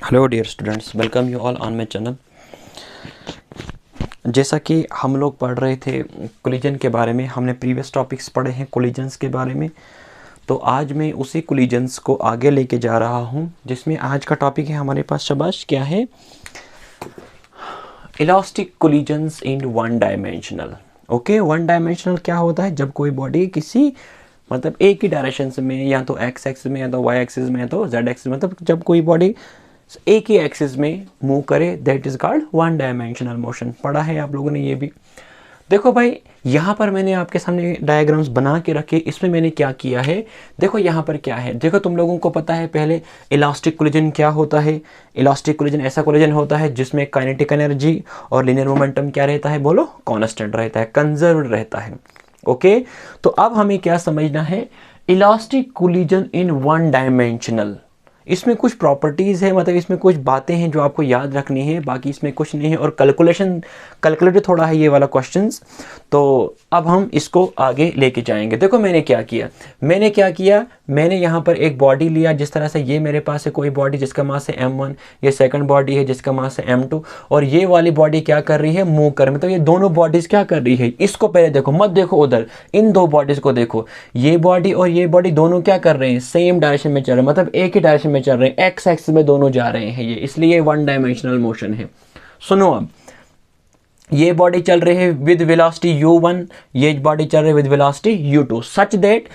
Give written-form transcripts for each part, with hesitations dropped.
Hello dear students, welcome you all on my channel. जैसा कि हम लोग पढ़ रहे थे कोलिजन के बारे में, हमने प्रीवियस टॉपिक्स पढ़े हैं कोलिजन्स के बारे में। तो आज मैं उसी कोलिजन्स को आगे लेके जा रहा हूं, जिसमें आज का टॉपिक है हमारे पास शाबाश क्या है, elastic collisions in one dimensional. Okay, one dimensional क्या होता है? जब कोई बॉडी किसी मतलब एक ही डायरेक्शन में, या तो एक्स एक्सिस में, या तो वाई एक्सिस में, या तो जेड एक्सिस में, मतलब जब कोई बॉडी एक ही एक्सिस में मूव करे, that is called one dimensional motion. पढ़ा है आप लोगों ने ये भी। देखो भाई, यहाँ पर मैंने आपके सामने डायग्राम्स बना के रखे। इसमें मैंने क्या किया है, देखो यहाँ पर क्या है। देखो, तुम लोगों को पता है पहले इलास्टिक कोलिजन क्या होता है। इलास्टिक कोलिजन ऐसा कोलिजन होता है जिसमें काइनेटिक एनर्जी और लीनियर मोमेंटम क्या रहता है, बोलो, कांस्टेंट रहता है, कंजर्व रहता है। ओके, तो अब हमें क्या समझना है, elastic collision in one dimensional. इसमें कुछ प्रॉपर्टीज़ है, मतलब इसमें कुछ बातें हैं जो आपको याद रखनी है, बाकी इसमें कुछ नहीं है। और कैलकुलेटेड थोड़ा है ये वाला क्वेश्चंस। तो अब हम इसको आगे लेके जाएंगे। देखो मैंने क्या किया, मैंने यहाँ पर एक बॉडी लिया। जिस तरह से ये मेरे पास है कोई बॉडी जिसका मास है m1, ये सेकंड बॉडी है जिसका मास है m2, और ये वाली बॉडी क्या कर रही है, मूव कर, मतलब ये दोनों बॉडीज़ क्या कर रही है। इसको पहले देखो, मत देखो उधर, इन दो बॉडीज़ को देखो। ये बॉडी और ये बॉडी दोनों क्या कर रहे हैं, सेम डायरेक्शन में चल रहे हैं, मतलब एक ही डायरेक्शन में चल रहे हैं, एक्स एक्सिस में दोनों जा रहे हैं ये, इसलिए वन डायमेंशनल मोशन है। सुनो, अब ये बॉडी चल रही है विद वेलोसिटी u1, ये बॉडी चल रही है with velocity u2, such that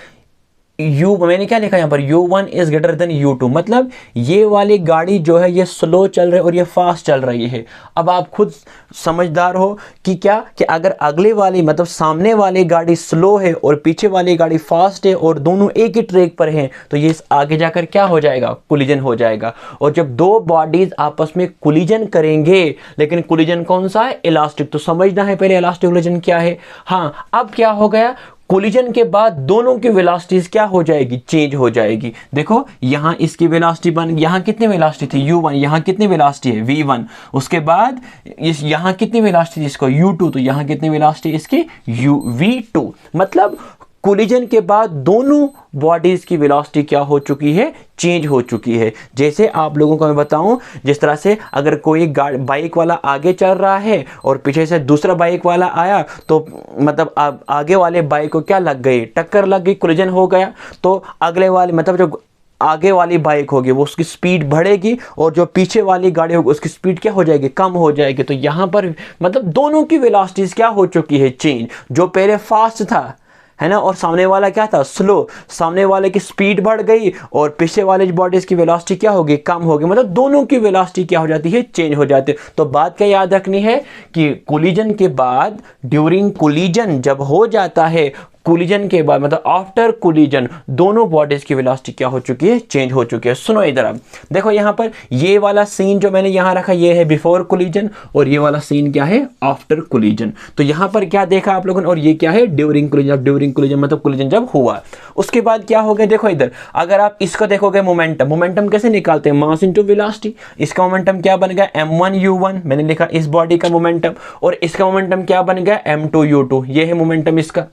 मैंने क्या लिखा यहाँ पर, u1 is greater than u2, मतलब ये वाली गाड़ी जो है ये स्लो चल रही है और ये फास्ट चल रही है। अब आप खुद समझदार हो कि क्या, कि अगर अगले वाली मतलब सामने वाली गाड़ी स्लो है और पीछे वाली गाड़ी फास्ट है और दोनों एक ही ट्रैक पर हैं, तो ये आगे जाकर क्या हो जाएगा, कोलिजन हो जाएगा। और जब दो बॉडीज आपस में कोलिजन करेंगे, लेकिन कोलिजन कौन सा है, इलास्टिक, तो समझना है पहले इलास्टिक कोलिजन क्या है। हाँ, अब क्या हो गया, कोलिजन के बाद दोनों की वेलोसिटीज क्या हो जाएगी, चेंज हो जाएगी। देखो यहाँ इसकी वेलोसिटी यहाँ कितनी वेलोसिटी थी u1, यहाँ कितनी वेलोसिटी है v1, उसके बाद इस यहाँ कितनी वेलोसिटी थी इसको u2, तो यहाँ कितनी वेलोसिटी इसकी v2, मतलब कोलिजन के बाद दोनों बॉडीज की वेलोसिटी क्या हो चुकी है, चेंज हो चुकी है। जैसे आप लोगों को मैं बताऊं, जिस तरह से अगर कोई बाइक वाला आगे चल रहा है और पीछे से दूसरा बाइक वाला आया, तो मतलब आगे वाले बाइक को क्या लग गई, टक्कर लग गई, कोलिजन हो गया। तो अगले वाले मतलब जो आगे वाली बाइक होगी वो उसकी स्पीड बढ़ेगी, और जो पीछे वाली गाड़ी होगी उसकी स्पीड क्या हो जाएगी, कम हो जाएगी। तो यहाँ पर मतलब दोनों की वेलोसिटीज क्या हो चुकी है, चेंज। जो पहले फास्ट था, है ना, और सामने वाला क्या था, स्लो, सामने वाले की स्पीड बढ़ गई और पीछे वाले बॉडीज की वेलोसिटी क्या होगी, कम होगी, मतलब दोनों की वेलोसिटी क्या हो जाती है, चेंज हो जाती है। तो बात क्या याद रखनी है कि कोलिजन के बाद, ड्यूरिंग कोलिजन जब हो जाता है, कोलिजन के बाद मतलब आफ्टर कोलिजन, दोनों बॉडीज की वेलोसिटी क्या हो चुकी है, चेंज हो चुकी है। सुनो इधर, अब देखो यहाँ पर ये वाला सीन जो मैंने यहाँ रखा, ये है बिफोर कोलिजन, और ये वाला सीन क्या है, आफ्टर कोलिजन। तो यहाँ पर क्या देखा आप लोगों ने, और ये क्या है, ड्यूरिंग कोलिजन। ड्यूरिंग कोलिजन मतलब कोलिजन जब हुआ, उसके बाद क्या हो गया, देखो इधर, अगर आप इसको देखोगे, मोमेंटम कैसे निकालते हैं, मास इंटू वेलोसिटी। इसका मोमेंटम क्या बन गया, m1u1, मैंने लिखा इस बॉडी का मोमेंटम, और इसका मोमेंटम क्या बन गया, m2u2, ये है मोमेंटम इसका।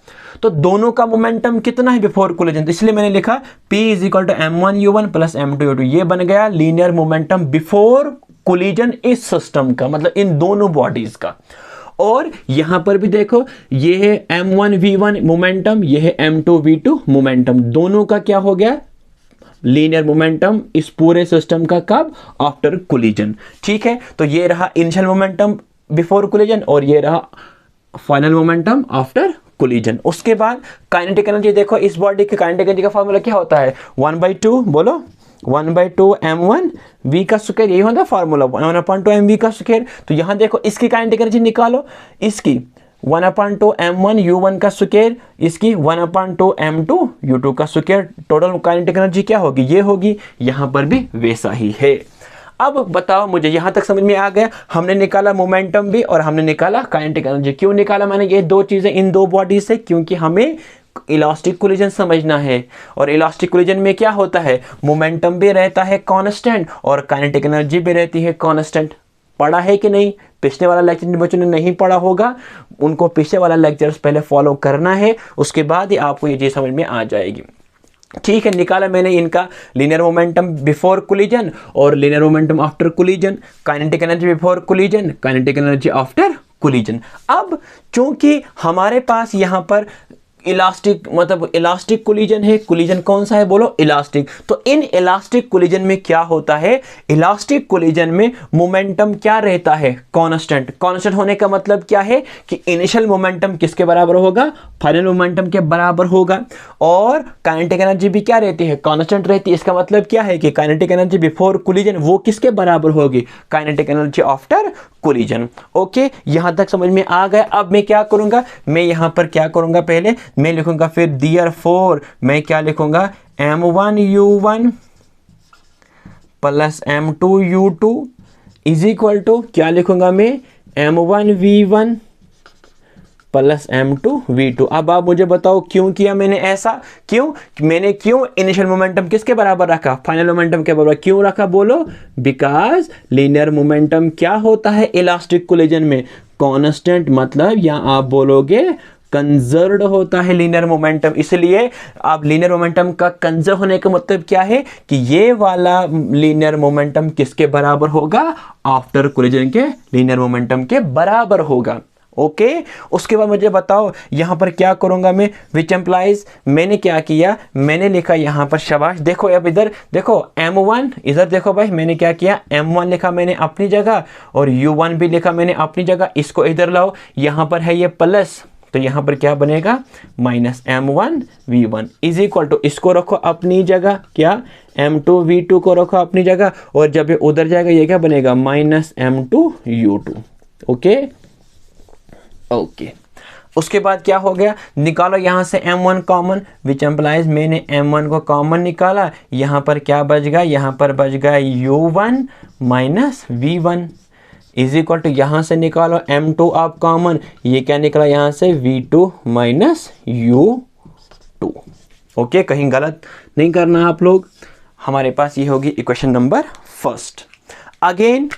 तो दोनों का मोमेंटम कितना है बिफोर कोलिजन, तो इसलिए मैंने लिखा P is equal to m1u1 plus m2u2, ये बन गया लीनियर मोमेंटम बिफोर कोलिजन इस सिस्टम का, मतलब इन दोनों बॉडीज का। और यहां पर भी देखो, ये है m1v1 मोमेंटम, ये है m2v2 मोमेंटम, दोनों का क्या हो गया, लीनियर मोमेंटम इस पूरे सिस्टम का, कब, आफ्टर कोलिजन। ठीक है, तो ये रहा इनिशियल मोमेंटम बिफोर कोलिजन, और ये रहा फाइनल मोमेंटम आफ्टर कोलिजन। उसके बाद काइनेटिक एनर्जी देखो, इस बॉडी की काइनेटिक एनर्जी का फॉर्मूला क्या होता है, 1/2, बोलो, 1/2 m1 v का स्क्वायर, यही होता है फॉर्मूला, 1/2 mv का स्क्वायर। तो यहाँ देखो इसकी काइनेटिक एनर्जी निकालो, इसकी 1/2 m1 u1 का स्क्वायर, इसकी 1/2 m2 u2 का स्क्वायर, टोटल काइनेटिक एनर्जी क्या होगी, ये होगी। यहाँ पर भी वैसा ही है। अब बताओ मुझे, यहां तक समझ में आ गया, हमने निकाला मोमेंटम भी और हमने निकाला काइनेटिक एनर्जी। क्यों निकाला मैंने ये दो चीजें इन दो बॉडी से, क्योंकि हमें इलास्टिक कोलिजन समझना है। और इलास्टिक कोलिजन में क्या होता है, मोमेंटम भी रहता है कांस्टेंट और काइनेटिक एनर्जी भी रहती है कांस्टेंट। पढ़ा है कि नहीं, पिछले वाला लेक्चर जिन बच्चों ने नहीं पढ़ा होगा उनको पिछले वाला लेक्चर पहले फॉलो करना है, उसके बाद ही आपको ये चीज समझ में आ जाएगी। ठीक है, निकाला मैंने इनका लीनियर मोमेंटम बिफोर कोलिजन और linear momentum after collision, kinetic energy before collision, kinetic energy after collision. अब चूंकि हमारे पास यहाँ पर इलास्टिक मतलब इलास्टिक कोलिजन है, कोलिजन कौन सा है बोलो, इलास्टिक। तो इन इलास्टिक कोलिजन में क्या होता है, इलास्टिक कोलिजन में मोमेंटम क्या रहता है, कांस्टेंट। कांस्टेंट होने का मतलब क्या है कि इनिशियल मोमेंटम किसके बराबर होगा, फाइनल मोमेंटम के बराबर होगा। और काइनेटिक एनर्जी भी क्या रहती है, कांस्टेंट रहती है। इसका मतलब क्या है कि काइनेटिक एनर्जी बिफोर कोलिजन वो किसके बराबर होगी, kinetic energy after collision. Okay, यहां तक समझ में आ गया। अब मैं क्या करूंगा, मैं यहां पर क्या करूंगा, पहले मैं लिखूंगा फिर देयरफॉर मैं क्या लिखूंगा, m1u1 plus m2u2 is equal to क्या लिखूंगा मैं, m1v1 प्लस m2v2। अब आप मुझे बताओ क्यों किया मैंने ऐसा, क्यों मैंने क्यों इनिशियल मोमेंटम किसके बराबर रखा, फाइनल मोमेंटम के बराबर क्यों रखा बोलो, बिकॉज लीनियर मोमेंटम क्या होता है इलास्टिक कोलिजन में, कांस्टेंट। मतलब यहां आप बोलोगे कंजर्व्ड होता है लीनियर मोमेंटम। इसलिए आप लीनियर मोमेंटम का कंजर्व होने का मतलब क्या है कि ये वाला लीनियर मोमेंटम किसके बराबर होगा, आफ्टर कोलिजन के लीनियर मोमेंटम के बराबर होगा। ओके, उसके बाद मुझे बताओ यहां पर क्या करूंगा मैं, विच एम्प्लाइज मैंने क्या किया, मैंने लिखा यहां पर, शाबाश। देखो अब इधर देखो m1, इधर देखो भाई मैंने क्या किया, m1 लिखा मैंने अपनी जगह और u1 भी लिखा मैंने अपनी जगह। इसको इधर लाओ, यहां पर है ये प्लस, तो यहां पर क्या बनेगा minus m1v1 is equal to, इसको रखो अपनी जगह, क्या m2v2 को रखो अपनी जगह, और जब ये उधर जाएगा ये क्या बनेगा माइनस m2u2। ओके ओके, उसके बाद क्या हो गया, निकालो यहां से m1 कॉमन, विच एम्प्लाइज मैंने m1 को कॉमन निकाला, यहां पर क्या बच गया, यहां पर बच गया u1 minus v1 is equal to, यहां से निकालो m2 आप कॉमन, ये क्या निकला यहां से v2 माइनस u2। ओके, कहीं गलत नहीं करना आप लोग। हमारे पास ये होगी इक्वेशन नंबर फर्स्ट। अगेन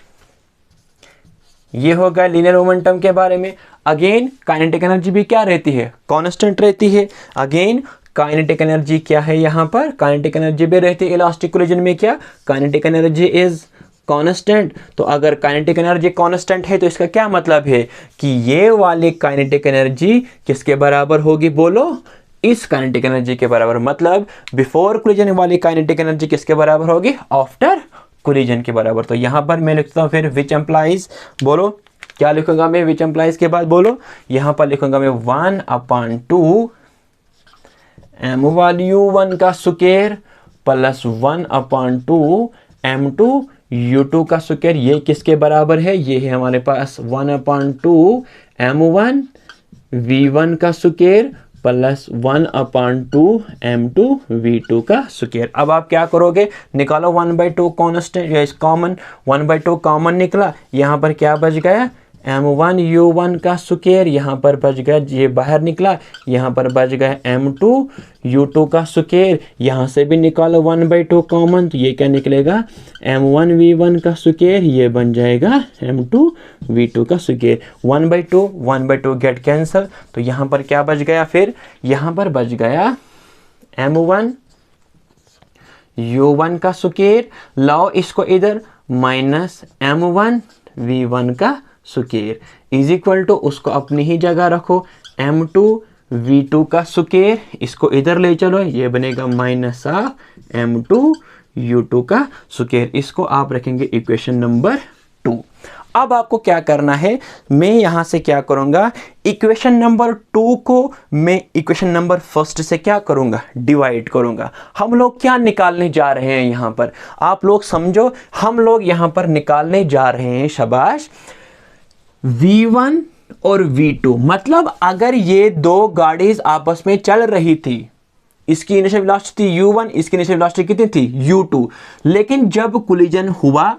ये होगा लीनियर मोमेंटम के बारे में। अगेन काइनेटिक एनर्जी भी क्या रहती है, कांस्टेंट रहती है। अगेन काइनेटिक एनर्जी क्या है, यहाँ पर काइनेटिक एनर्जी भी रहती है इलास्टिक कोलिजन में, क्या काइनेटिक एनर्जी इज कांस्टेंट। तो अगर काइनेटिक एनर्जी कांस्टेंट है तो इसका क्या मतलब है कि ये वाली काइनेटिक एनर्जी किसके बराबर होगी बोलो, इस काइनेटिक एनर्जी के बराबर। मतलब बिफोर कोलिजन वाली काइनेटिक एनर्जी किसके बराबर होगी, आफ्टर कोलिजन के बराबर। तो यहां पर मैं लिखता हूं फिर विच एम्प्लाइज, बोलो क्या लिखूंगा मैं विच एम्प्लाइज के बाद, बोलो यहां पर लिखूंगा मैं 1/2 m1u1 का स्क्वायर प्लस 1/2 m2u2 का स्क्वायर। ये किसके बराबर है, ये है हमारे पास 1/2 m1v1 का स्क्वायर प्लस 1/2 m2v2 का स्क्वायर। अब आप क्या करोगे, निकालो 1/2 कॉन्स्टेंट कॉमन, 1/2 कॉमन निकला, यहाँ पर क्या बच गया m1u1 का स्क्वायर, यहाँ पर बच गया ये बाहर निकला, यहाँ पर बच गया m2u2 का स्क्वायर। यहाँ से भी निकालो 1/2 कॉमन, तो ये क्या निकलेगा m1v1 का स्क्वायर, ये बन जाएगा m2v2 का स्क्वायर। 1/2 गेट कैंसल, तो यहाँ पर क्या बच गया, फिर यहाँ पर बच गया m1u1 का स्क्वायर। लाओ इसको इधर माइनस m1v1 का स्क्वायर इज इक्वल टू, उसको अपनी ही जगह रखो m2v2 का स्क्वायर, इसको इधर ले चलो, ये बनेगा माइनस ऑफ m2u2 का स्क्वायर। इसको आप रखेंगे इक्वेशन नंबर 2। अब आपको क्या करना है, मैं यहां से क्या करूंगा, इक्वेशन नंबर 2 को मैं इक्वेशन नंबर फर्स्ट से क्या करूंगा, डिवाइड करूंगा। हम लोग क्या निकालने जा रहे हैं यहां पर, आप लोग समझो, हम लोग यहां पर निकालने जा रहे हैं, शाबाश, v1 और v2। मतलब अगर ये दो गाड़ीज आपस में चल रही थी, इसकी इनिशियल वेलोसिटी u1, इसकी इनिशियल वेलोसिटी कितनी थी u2, लेकिन जब कोलिजन हुआ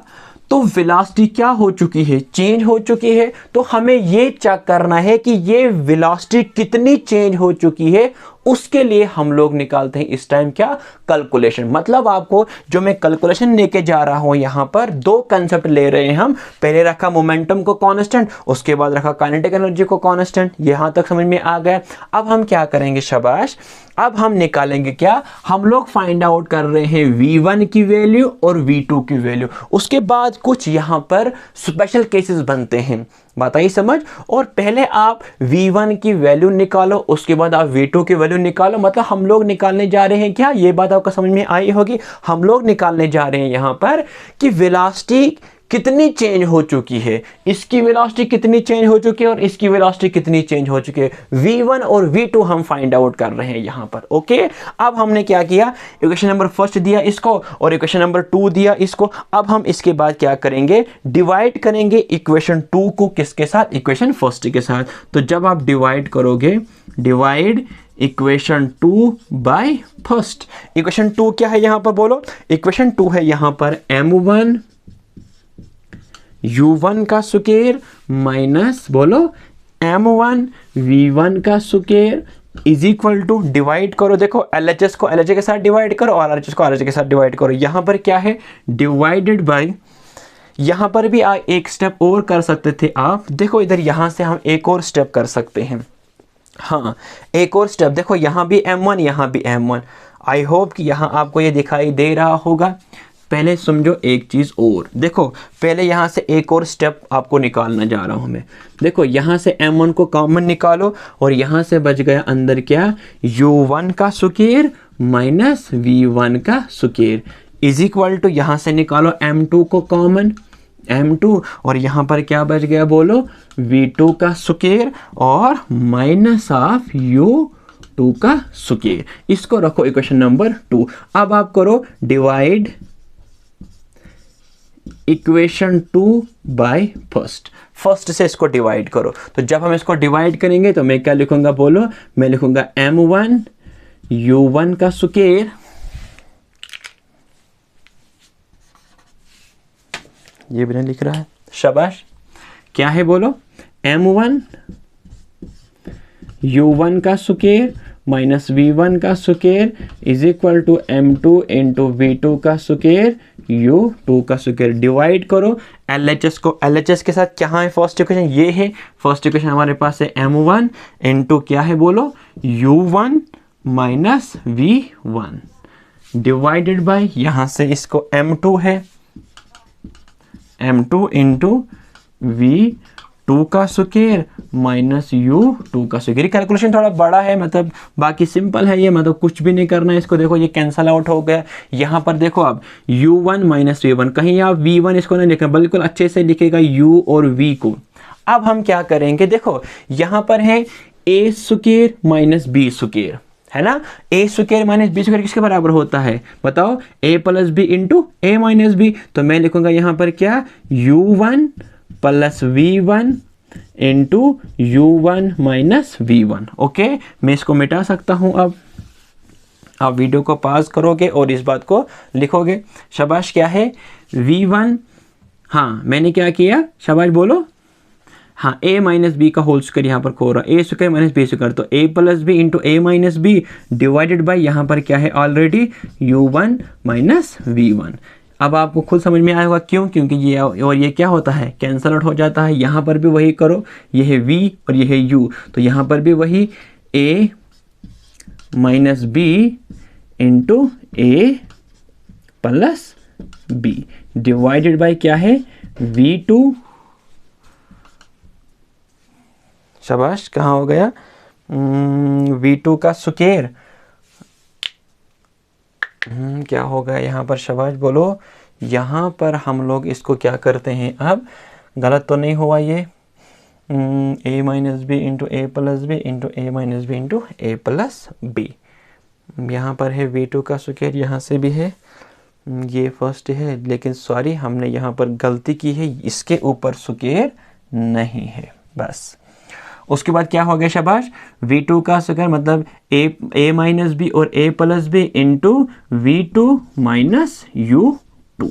तो वेलोसिटी क्या हो चुकी है, चेंज हो चुकी है। तो हमें ये चेक करना है कि ये वेलोसिटी कितनी चेंज हो चुकी है उसके लिए हम लोग निकालते हैं इस टाइम क्या, कैलकुलेशन। मतलब आपको जो मैं कैलकुलेशन लेके जा रहा हूं यहां पर, दो कंसेप्ट ले रहे हैं हम। पहले रखा मोमेंटम को कांस्टेंट, उसके बाद रखा काइनेटिक एनर्जी को कांस्टेंट। यहां तक समझ में आ गया। अब हम क्या करेंगे शाबाश, अब हम निकालेंगे क्या, हम लोग फाइंड आउट कर रहे हैं V1 की वैल्यू और V2 की वैल्यू। उसके बाद कुछ यहां पर स्पेशल केसेस बनते हैं, बात आई समझ। और पहले आप V1 की वैल्यू निकालो, उसके बाद आप V2 की वैल्यू निकालो। मतलब हम लोग निकालने जा रहे हैं क्या, ये बात आपको समझ में आई होगी। हम लोग निकालने जा रहे हैं यहां पर कि वेलोसिटी कितनी चेंज हो चुकी है, इसकी वेलोसिटी कितनी चेंज हो चुकी है और इसकी वेलोसिटी कितनी चेंज हो चुकी है। V1 और V2 हम फाइंड आउट कर रहे हैं यहां पर। ओके, अब हमने क्या किया, इक्वेशन नंबर फर्स्ट दिया इसको और इक्वेशन नंबर 2 दिया इसको। अब हम इसके बाद क्या करेंगे, डिवाइड करेंगे इक्वेशन 2 को किसके साथ, इक्वेशन फर्स्ट के साथ। तो जब आप डिवाइड करोगे, divide equation 2 by first. Equation 2 क्या है यहां पर बोलो, इक्वेशन 2 है यहां पर M1 U1 का स्क्वायर माइनस बोलो M1 V1 का square is equal to, divide करो, देखो LHS को LHS के साथ डिवाइड करो और RHS को RHS के साथ डिवाइड करो। यहां पर क्या है, डिवाइडेड बाय, यहां पर भी एक स्टेप और कर सकते थे आप। देखो इधर यहां से हम एक और स्टेप कर सकते हैं। हाँ, एक और स्टेप, देखो यहां भी M1 यहां भी M1। आई होप कि यहां आपको ये दिखाई दे रहा होगा। पहले समझो एक चीज़ और, देखो पहले यहाँ से एक और स्टेप आपको निकालना जा रहा हूँ मैं। देखो यहाँ से M1 को कॉमन निकालो और यहाँ से बच गया अंदर क्या, U1 का स्क्वायर माइनस V1 का स्क्वायर इज इक्वल टू, यहाँ से निकालो M2 को कॉमन, M2, और यहाँ पर क्या बच गया बोलो, V2 का स्क्वायर और माइनस ऑफ U2 का स्क्वायर। इसको रखो इक्वेशन नंबर 2। अब आप करो डिवाइड इक्वेशन 2 बाय फर्स्ट से इसको डिवाइड करो। तो जब हम इसको डिवाइड करेंगे तो मैं क्या लिखूंगा बोलो, मैं लिखूंगा M1 U1 का स्क्वायर, ये भी नहीं लिख रहा है, शाबाश। क्या है बोलो, M1 U1 का स्क्वायर माइनस V1 का square is equal to M2 into V2 का स्क्वायर U2 का स्क्वायर। डिवाइड करो LHS को LHS के साथ, क्या है फर्स्ट इक्वेशन, ये है फर्स्ट इक्वेशन हमारे पास है M1 इंटू क्या है बोलो, U1 minus V1 divided by, यहां से इसको M2 है, M2 इंटू V2 का स्क्वायर माइनस U2 का स्क्वायर। कैलकुलेशन थोड़ा बड़ा है, मतलब बाकी सिंपल है ये, मतलब कुछ भी नहीं करना है इसको। देखो ये कैंसल आउट हो गया। यहाँ पर देखो अब U1 माइनस V1, कहीं आप V1 इसको नहीं लिखना, बिल्कुल अच्छे से लिखेगा U और V को। अब हम क्या करेंगे, देखो यहाँ पर है A square minus B square, है ना। A square minus B square किसके बराबर होता है बताओ, A plus B into A minus B। तो मैं लिखूंगा यहाँ पर क्या, U1 plus V1 into U1 minus V1। Okay, मैं इसको मिटा सकता हूं। अब आप वीडियो को पॉज करोगे और इस बात को लिखोगे। शाबाश, क्या है V1, हाँ मैंने क्या किया, शाबाश बोलो, हाँ A माइनस बी का होल स्क्वायर यहाँ पर खो रहा है, A square minus B square, तो A plus B into A minus B divided by यहाँ पर क्या है ऑलरेडी U1 माइनस V1। अब आपको खुद समझ में आया होगा क्यों, क्योंकि ये और ये क्या होता है, कैंसल आउट हो जाता है। यहाँ पर भी वही करो, ये है V और ये है U, तो यहाँ पर भी वही A minus B into A plus B divided by क्या है V2, शाबाश कहाँ हो गया, V2 का स्क्वायर, क्या हो गया यहाँ पर, शाबाश बोलो। यहाँ पर हम लोग इसको क्या करते हैं, अब गलत तो नहीं हुआ ये, A minus B into A plus B into A minus B into A plus B. यहाँ पर है V2 का स्क्वायर, यहाँ से भी है, ये फर्स्ट है, लेकिन सॉरी हमने यहाँ पर गलती की है, इसके ऊपर स्क्वायर नहीं है बस। उसके बाद क्या हो गया शाबाश, V2 का स्क्वायर मतलब A माइनस बी और A plus B into V2 minus U2।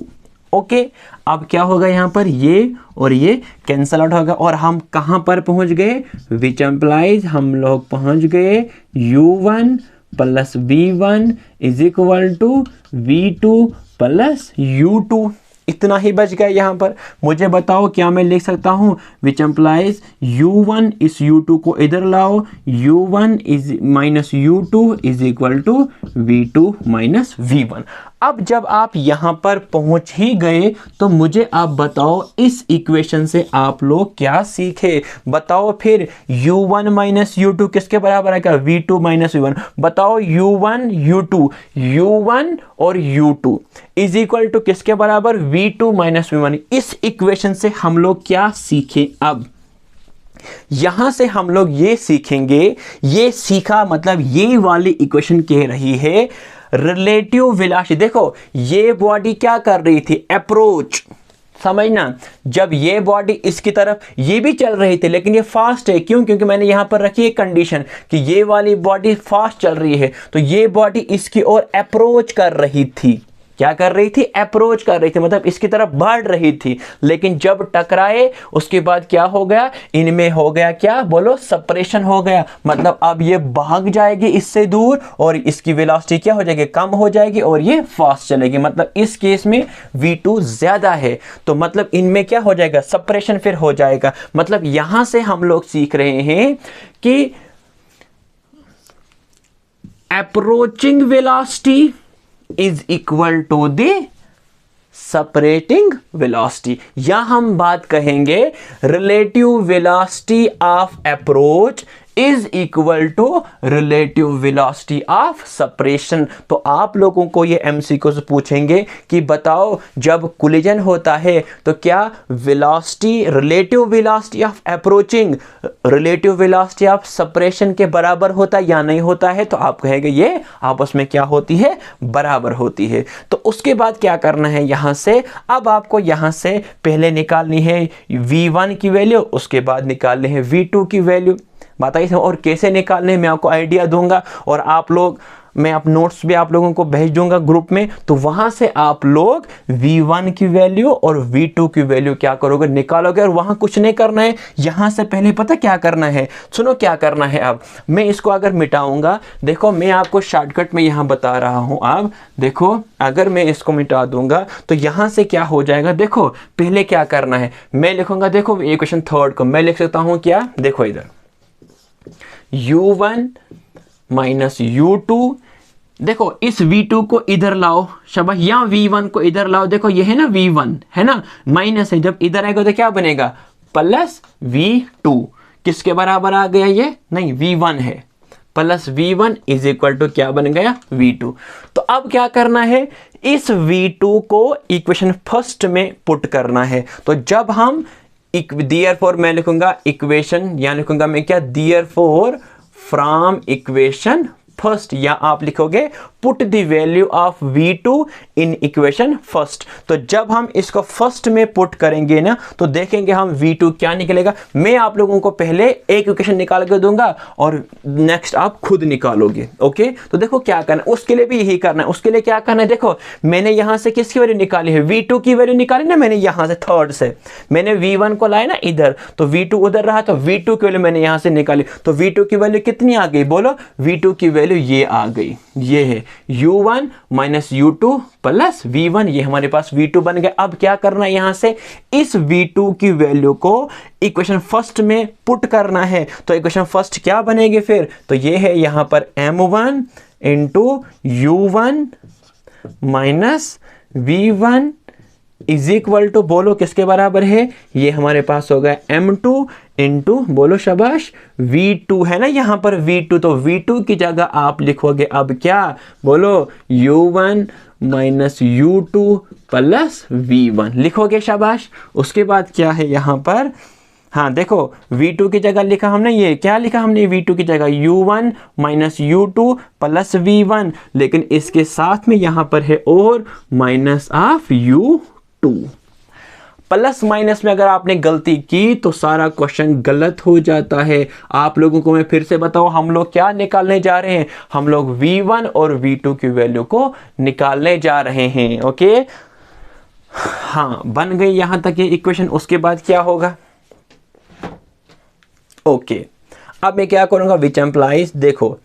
Okay, अब क्या होगा यहाँ पर, ये और ये कैंसल आउट होगा और हम कहाँ पर पहुँच गए, विच एम्प्लाइज हम लोग पहुँच गए u1 plus v1 is equal to v2 plus u2। इतना ही बच गया यहाँ पर। मुझे बताओ क्या मैं लिख सकता हूँ, विच एम्प्लाइज u1 इस u2 को इधर लाओ, u1 is minus u2 is equal to v2 minus v1। अब जब आप यहाँ पर पहुँच ही गए तो मुझे आप बताओ इस इक्वेशन से आप लोग क्या सीखे, बताओ फिर u1 माइनस u2 किसके बराबर है, क्या v2 माइनस v1। बताओ u1 u1 और u2 इज इक्वल टू किसके बराबर, v2 माइनस v1। इस इक्वेशन से हम लोग क्या सीखे, अब यहां से हम लोग ये सीखेंगे, ये सीखा मतलब ये वाली इक्वेशन कह रही है रिलेटिव वेलोसिटी। देखो ये बॉडी क्या कर रही थी, अप्रोच, समझना, जब ये बॉडी इसकी तरफ ये भी चल रही थी लेकिन ये फास्ट है, क्यों, क्योंकि मैंने यहां पर रखी है कंडीशन कि ये वाली बॉडी फास्ट चल रही है, तो ये बॉडी इसकी ओर अप्रोच कर रही थी। क्या कर रही थी, अप्रोच कर रही थी, मतलब इसकी तरफ बढ़ रही थी। लेकिन जब टकराए उसके बाद क्या हो गया, इनमें हो गया क्या, बोलो, सेपरेशन हो गया। मतलब अब ये भाग जाएगी इससे दूर और इसकी वेलोसिटी क्या हो जाएगी, कम हो जाएगी और ये फास्ट चलेगी। मतलब इस केस में v2 ज्यादा है, तो मतलब इनमें क्या हो जाएगा, सेपरेशन फिर हो जाएगा। मतलब यहां से हम लोग सीख रहे हैं कि approaching velocity is equal to the separating velocity, या हम बात कहेंगे relative velocity of approach is equal to relative velocity of separation. तो आप लोगों को ये एमसीक्यू से पूछेंगे कि बताओ जब कोलिजन होता है तो क्या velocity, relative velocity of approaching relative velocity of separation के बराबर होता है या नहीं होता है, तो आप कहेंगे ये आपस में क्या होती है, बराबर होती है। तो उसके बाद क्या करना है, यहां से अब आपको यहां से पहले निकालनी है v1 की वैल्यू, उसके बाद निकालनी है v2 की वैल्यू। बताइए और कैसे निकालने, मैं आपको आइडिया दूंगा और आप लोग, मैं आप नोट्स भी आप लोगों को भेज दूंगा ग्रुप में, तो वहां से आप लोग v1 की वैल्यू और v2 की वैल्यू क्या करोगे, निकालोगे। और वहां कुछ नहीं करना है, यहां से पहले पता क्या करना है, सुनो क्या करना है। अब मैं इसको अगर मिटाऊंगा, देखो मैं आपको शॉर्टकट में यहां बता रहा हूं। अब देखो अगर मैं इसको मिटा दूंगा तो यहां से क्या हो जाएगा, देखो पहले क्या करना है, मैं लिखूंगा, देखो इक्वेशन थर्ड को मैं लिख सकता हूं क्या, देखो इधर u1 माइनस u2, देखो इस v2 को इधर लाओ, शाबाश, या v1 को इधर लाओ, देखो ये है ना v1 है ना, माइनस है, जब इधर आएगा तो क्या बनेगा, प्लस v2। किसके बराबर आ गया ये, नहीं v1 है, plus v1 is equal to क्या बन गया, v2। तो अब क्या करना है, इस v2 को इक्वेशन फर्स्ट में पुट करना है। तो जब हम देयरफॉर मैं लिखूंगा इक्वेशन, या लिखूंगा मैं क्या, देयरफॉर फ्रॉम इक्वेशन फर्स्ट, या आप लिखोगे put the value of v2 in equation first. तो जब हम इसको फर्स्ट में पुट करेंगे ना तो देखेंगे हम v2 क्या निकलेगा। मैं आप लोगों को पहले एक इक्वेशन निकाल के दूंगा और नेक्स्ट आप खुद निकालोगे। ओके, तो देखो क्या करना है, उसके लिए भी यही करना है। उसके लिए क्या करना है, देखो मैंने यहां से किसकी वैल्यू निकाली है, v2 की वैल्यू निकाली ना मैंने, यहां से थर्ड से मैंने v1 को लाया ना इधर, तो v2 उधर रहा, तो v2 की वैल्यू मैंने यहां से निकाली, तो v2 की वैल्यू कितनी आ गई, बोलो, v2 की वैल्यू ये आ गई, ये है u1 minus u2 plus v1, ये हमारे पास v2 बन गया। अब क्या करना है, यहां से इस v2 की वैल्यू को इक्वेशन फर्स्ट में पुट करना है। तो इक्वेशन फर्स्ट क्या बनेगी फिर, तो ये है यहां पर m1 into u1 minus v1 is equal to, बोलो किसके बराबर है, ये हमारे पास होगा m2 इंटू, बोलो शाबाश, v2 है ना यहां पर v2, तो v2 की जगह आप लिखोगे अब क्या, बोलो u1 minus u2 plus v1 लिखोगे, शाबाश। उसके बाद क्या है यहां पर, हाँ देखो v2 की जगह लिखा हमने, ये क्या लिखा हमने, v2 की जगह u1 minus u2 plus v1, लेकिन इसके साथ में यहां पर है और minus of u2। Plus minus में अगर आपने गलती की तो सारा क्वेश्चन गलत हो जाता है। आप लोगों को मैं फिर से बताऊं, हम लोग क्या निकालने जा रहे हैं, हम लोग v1 और v2 की वैल्यू को निकालने जा रहे हैं। ओके, हाँ बन गई यहां तक ये इक्वेशन। उसके बाद क्या होगा, ओके अब मैं क्या करूंगा, विच एम्प्लाइज, देखो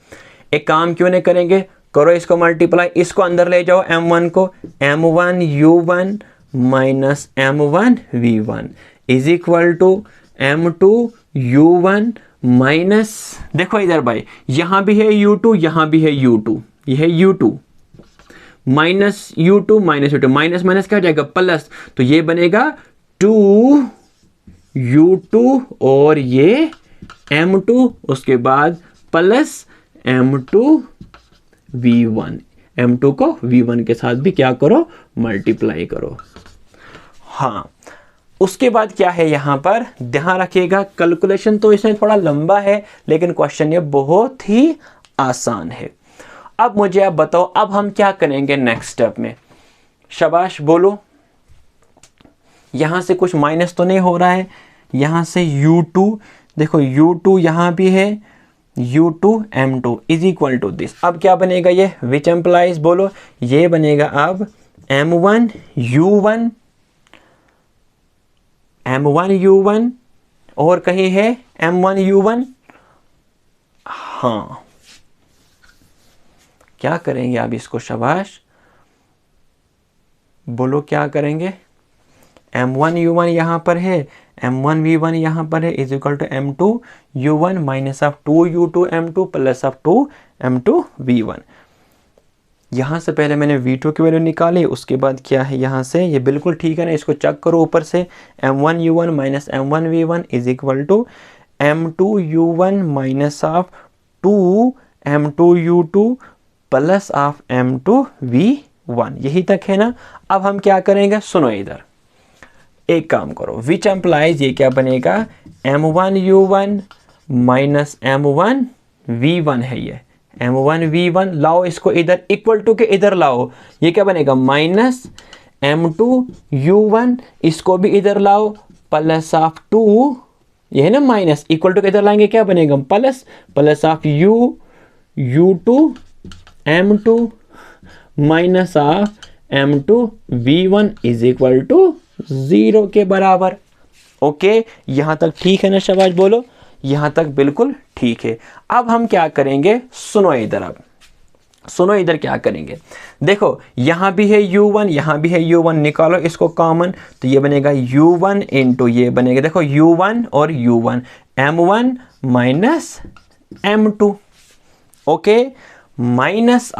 एक काम क्यों नहीं करेंगे, करो इसको मल्टीप्लाई, इसको अंदर ले जाओ m1 को, m1 u1 minus m1 v1 is equal to m2 u1 minus, देखो इधर भाई यहां भी है u2 यहां भी है u2, ये है u2 minus u2 minus u2, minus minus क्या हो जाएगा प्लस, तो ये बनेगा 2u2 और ये m2, उसके बाद प्लस m2 v1, m2 को v1 के साथ भी क्या करो मल्टीप्लाई करो। हाँ उसके बाद क्या है यहां पर ध्यान रखिएगा, कैलकुलेशन तो इसमें थोड़ा लंबा है लेकिन क्वेश्चन ये बहुत ही आसान है। अब मुझे आप बताओ अब हम क्या करेंगे नेक्स्ट स्टेप में, शाबाश बोलो। यहां से कुछ माइनस तो नहीं हो रहा है, यहां से u2, देखो u2 यहां भी है, u2 m2 is equal to this, अब क्या बनेगा ये विच एम्प्लाइज, बोलो ये बनेगा अब m1 u1 और कहीं है m1 u1, हाँ क्या करेंगे आप इसको, शाबाश बोलो क्या करेंगे, m1 u1 यहां पर है, m1 v1 यहां पर है is equal to m2 u1 minus of 2u2 m2 plus of 2 m2 v1। यहां से पहले मैंने v2 की वैल्यू निकाली, उसके बाद क्या है यहां से, ये बिल्कुल ठीक है ना, इसको चेक करो ऊपर से, m1 u1 minus m1 v1 is equal to m2 u1 minus of 2 m2 u2 plus of m2 v1, यही तक है ना। अब हम क्या करेंगे, सुनो इधर एक काम करो, विच एम्प्लाइज ये क्या बनेगा m1 u1 minus m1 v1 है, ये m1 v1 लाओ इसको इधर इक्वल टू के इधर लाओ, ये क्या बनेगा माइनस m2 u1, इसको भी इधर लाओ प्लस ऑफ 2, ये है ना माइनस, इक्वल टू के इधर लाएंगे क्या बनेगा plus, plus of u2 m2 minus of m2 v1 is equal to 0 के बराबर। ओके यहां तक ठीक है ना, शाबाश बोलो, यहां तक बिल्कुल ठीक है। अब हम क्या करेंगे, सुनो इधर, अब सुनो इधर क्या करेंगे, देखो यहां भी है u1 यहां भी है u1, निकालो इसको कॉमन, तो ये बनेगा u1 इंटू ये बनेगा, देखो u1 और u1 m1 minus m2, okay minus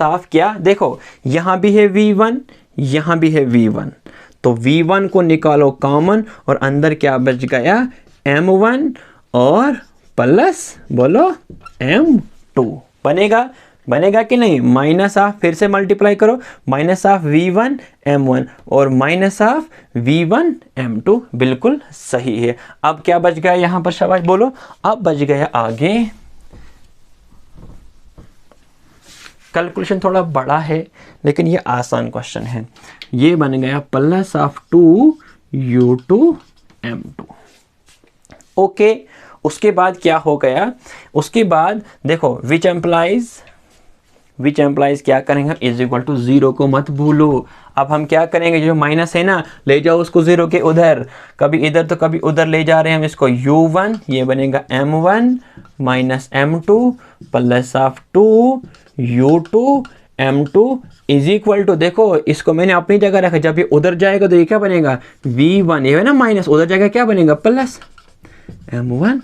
of क्या, देखो यहां भी है v1 यहां भी है v1, तो v1 को निकालो कॉमन और अंदर क्या बच गया m1 और प्लस बोलो m2, बनेगा कि नहीं, माइनस ऑफ, फिर से मल्टीप्लाई करो, माइनस ऑफ v1 m1 और माइनस ऑफ v1 m2, बिल्कुल सही है। अब क्या बच गया यहां पर, शाबाश बोलो, अब बच गया आगे, कैलकुलेशन थोड़ा बड़ा है लेकिन ये आसान क्वेश्चन है, ये बन गया plus of 2u2 m2, okay. उसके बाद क्या हो गया, उसके बाद देखो विच एम्प्लाइज क्या करेंगे, इज इक्वल टू 0 को मत भूलो। अब हम क्या करेंगे, जो माइनस है ना ले जाओ उसको 0 के उधर, कभी इधर तो कभी उधर ले जा रहे हैं हम इसको, u1 ये बनेगा m1 minus m2 plus of 2u2 m2 is equal to, देखो इसको मैंने अपनी जगह रखा, जब ये उधर जाएगा तो ये क्या बनेगा v1, ये है ना माइनस, उधर जाएगा क्या बनेगा प्लस m1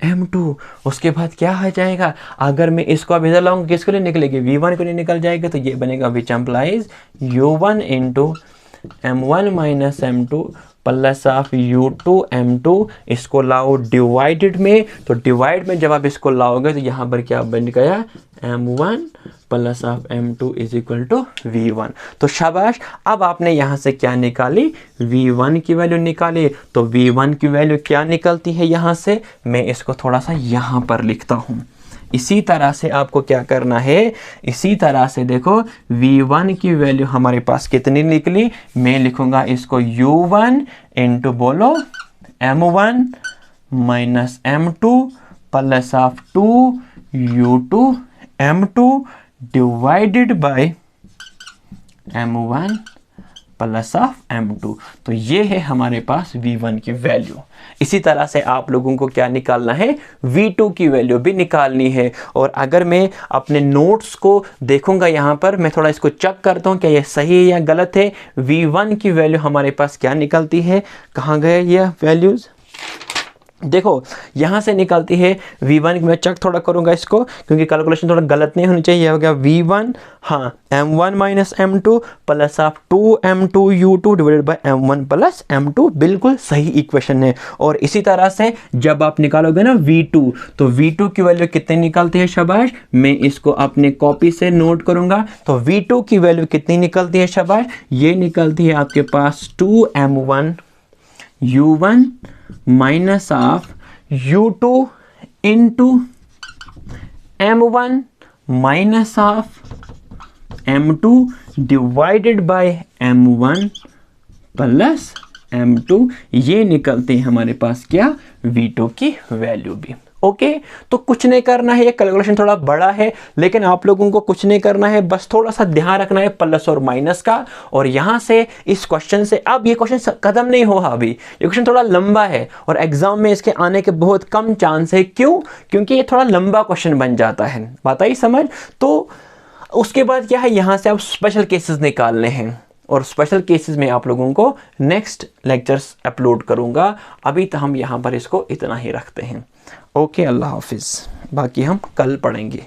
m2, उसके बाद क्या आ जाएगा, अगर मैं इसको अब इधर लाऊंगा किसके लिए निकलेगी, v1 को लिए निकल जाएगा, तो ये बनेगा which implies u1 into m1 minus m2 plus of u2 m2, इसको लाओ डिवाइडेड में, तो डिवाइड में जब आप इसको लाओगे तो यहाँ पर क्या बन गया m1 plus of m2 is equal to v1। तो शाबाश, अब आपने यहाँ से क्या निकाली, v1 की वैल्यू निकाली, तो v1 की वैल्यू क्या निकलती है यहाँ से, मैं इसको थोड़ा सा यहाँ पर लिखता हूँ। इसी तरह से आपको क्या करना है, इसी तरह से देखो v1 की वैल्यू हमारे पास कितनी निकली, मैं लिखूंगा इसको u1 इंटू बोलो m1 minus m2 plus of 2u2 m2 divided by m1 plus of m2। तो ये है हमारे पास v1 की वैल्यू। इसी तरह से आप लोगों को क्या निकालना है, v2 की वैल्यू भी निकालनी है। और अगर मैं अपने नोट्स को देखूंगा यहाँ पर, मैं थोड़ा इसको चेक करता हूँ क्या ये सही है या गलत है। v1 की वैल्यू हमारे पास क्या निकलती है, कहाँ गए ये वैल्यूज़, देखो यहाँ से निकलती है v1। मैं चेक थोड़ा करूँगा इसको, क्योंकि कैलकुलेशन थोड़ा गलत नहीं होनी चाहिए। हो गया v1, हाँ m1 minus m2 plus of 2m2 u2 divided by m1 plus m2, बिल्कुल सही इक्वेशन है। और इसी तरह से जब आप निकालोगे ना v2, तो v2 की वैल्यू कितनी निकलती है शाबाश, मैं इसको अपने कॉपी से नोट करूँगा। तो v2 की वैल्यू कितनी निकलती है शाबाश, ये निकलती है आपके पास 2m1 u1 minus of u2 into m1 minus of m2 divided by m1 plus m2। ये निकलते हैं हमारे पास क्या, v2 की वैल्यू भी। ओके तो कुछ नहीं करना है, ये कैलकुलेशन थोड़ा बड़ा है, लेकिन आप लोगों को कुछ नहीं करना है, बस थोड़ा सा ध्यान रखना है प्लस और माइनस का। और यहाँ से इस क्वेश्चन से, अब ये क्वेश्चन खत्म नहीं हुआ, अभी ये क्वेश्चन थोड़ा लंबा है और एग्जाम में इसके आने के बहुत कम चांस है। क्यों, क्योंकि ये थोड़ा लंबा क्वेश्चन बन जाता है, बात आई समझ। तो उसके बाद क्या है, यहाँ से आप स्पेशल केसेस निकालने हैं, और स्पेशल केसेस में आप लोगों को नेक्स्ट लेक्चर्स अपलोड करूँगा। अभी तो हम यहाँ पर इसको इतना ही रखते हैं। ओके, अल्लाह हाफिज़, बाकी हम कल पढ़ेंगे।